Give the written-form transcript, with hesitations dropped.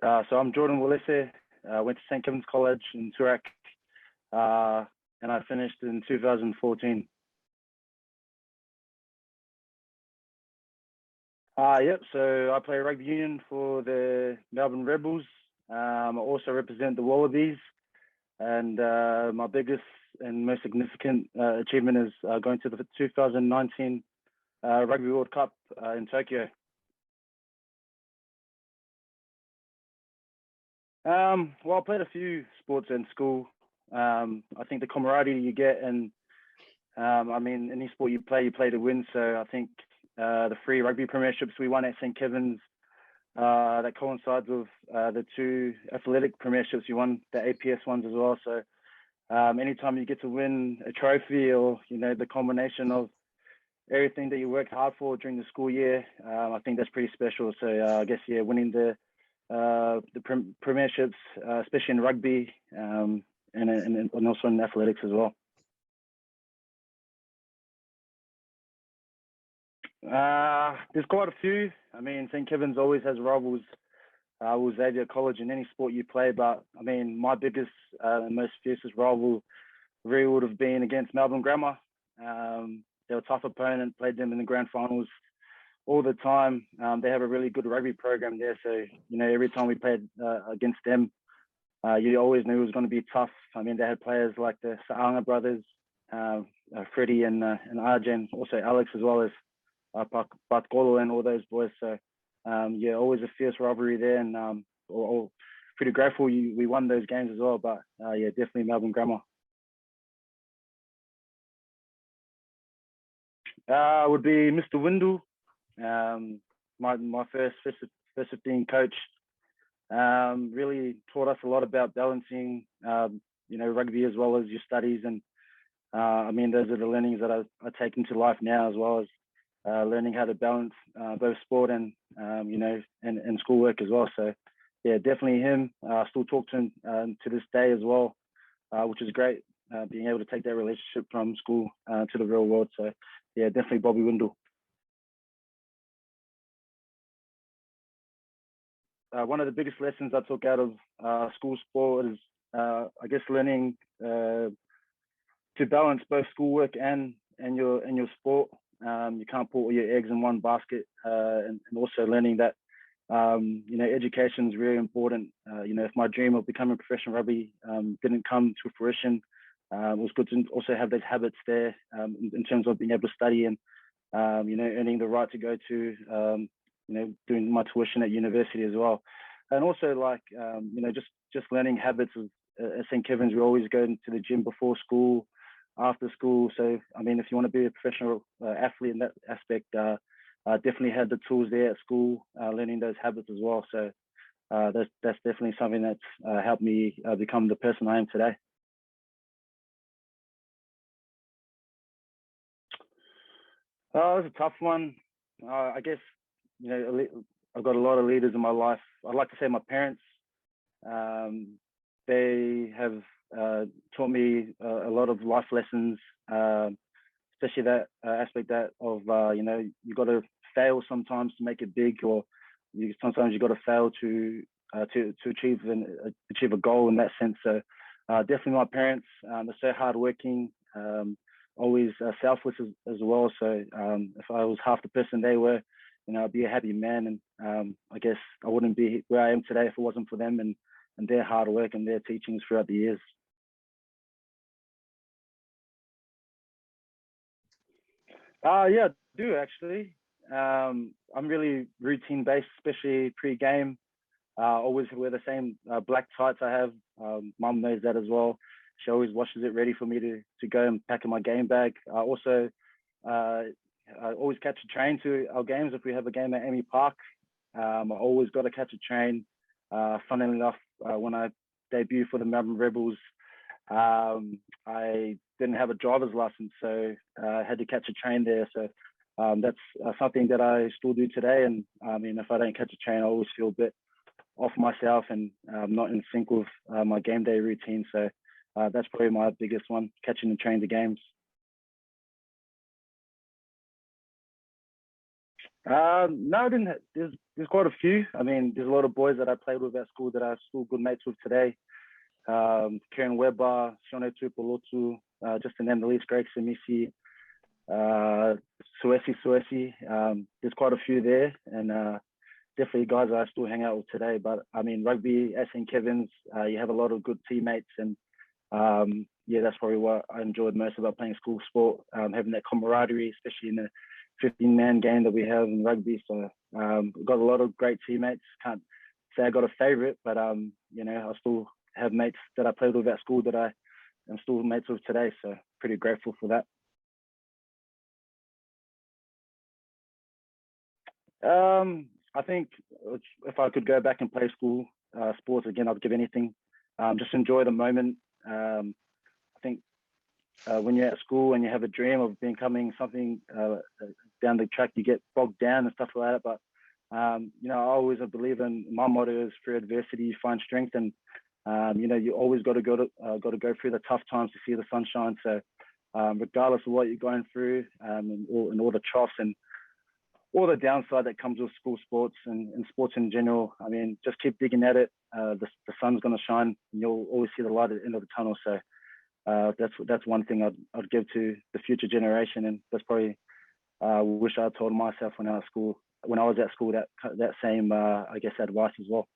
So I'm Jordan Uelese. Went to St. Kevin's College in Turak, and I finished in 2014. Yep, so I play rugby union for the Melbourne Rebels. I also represent the Wallabies, and my biggest and most significant achievement is going to the 2019 Rugby World Cup in Tokyo. Well, I played a few sports in school. I think the camaraderie you get, and I mean, any sport you play to win. So I think the 3 rugby premierships we won at St. Kevin's, that coincides with the 2 athletic premierships you won, the APS ones as well. So anytime you get to win a trophy, or the combination of everything that you worked hard for during the school year, I think that's pretty special. So I guess winning the premierships, especially in rugby, and also in athletics as well. There's quite a few. I mean, St. Kevin's always has rivals with Xavier College in any sport you play, but I mean, my biggest and most fiercest rival really would have been against Melbourne Grammar. They were a tough opponent, played them in the grand finals all the time. They have a really good rugby program there, so every time we played against them, you always knew it was going to be tough. I mean, they had players like the Saanga brothers, Freddie and Arjen, also Alex, as well as Bartkolo and all those boys. So always a fierce rivalry there, and pretty grateful we won those games as well. But definitely Melbourne Grammar. Would be Mr. Windle, my first 15 coach. Really taught us a lot about balancing, rugby as well as your studies, and I mean, those are the learnings that I take into life now, as well as learning how to balance both sport and and schoolwork as well. So yeah, definitely him. I still talk to him to this day as well, which is great, being able to take that relationship from school to the real world. So yeah, definitely Bobby Windle. One of the biggest lessons I took out of school sport is, I guess, learning to balance both schoolwork and your sport. You can't put all your eggs in one basket, and also learning that education is really important. If my dream of becoming a professional rugby didn't come to fruition, it was good to also have those habits there, in terms of being able to study and earning the right to go to doing my tuition at university as well. And also just learning habits of, at St. Kevin's, we always go into the gym before school, after school. So I mean, if you want to be a professional athlete in that aspect, definitely had the tools there at school, learning those habits as well. So that's definitely something that's helped me become the person I am today. It was a tough one. I guess I've got a lot of leaders in my life. I'd like to say my parents. They have taught me a lot of life lessons, especially that aspect of you got to fail sometimes to make it big, or sometimes you got to fail to achieve a goal in that sense. So definitely my parents. They're so hardworking, always selfless as well. So if I was half the person they were, I'd be a happy man, and I guess I wouldn't be where I am today if it wasn't for them and their hard work and their teachings throughout the years. Yeah, I do actually. I'm really routine based, especially pre-game. Always wear the same black tights I have. Mum knows that as well. She always washes it ready for me to go and pack in my game bag. Also, I always catch a train to our games. If we have a game at Amy Park, I always got to catch a train. Funnily enough, when I debuted for the Melbourne Rebels, I didn't have a driver's license, so I had to catch a train there. So that's something that I still do today. And I mean, if I don't catch a train, I always feel a bit off myself and not in sync with my game day routine. So that's probably my biggest one, catching the train to games. No, I didn't. There's quite a few. I mean, there's a lot of boys that I played with at school that I'm still good mates with today. Kieran Weber, Shone Tupolotu, just to name the least, Greg Samisi, Suesi. There's quite a few there, and definitely guys that I still hang out with today. But I mean, rugby at St. Kevin's, you have a lot of good teammates, and yeah, that's probably what I enjoyed most about playing school sport, having that camaraderie, especially in the 15-man game that we have in rugby. So we've got a lot of great teammates. Can't say I got a favorite, but you know, I still have mates that I played with at school that I am still mates with today. So pretty grateful for that. I think if I could go back and play school sports again, I'd give anything. Just enjoy the moment. I think when you're at school and you have a dream of becoming something down the track, you get bogged down and stuff like that. But you know, I always believe in my motto is through adversity you find strength, and you know, you always got to go through the tough times to see the sunshine. So regardless of what you're going through, and all the troughs and all the downside that comes with school sports and sports in general, I mean, just keep digging at it. The sun's going to shine, and you'll always see the light at the end of the tunnel. So that's one thing I'd give to the future generation, and that's probably wish I told myself when I was at school that same I guess advice as well.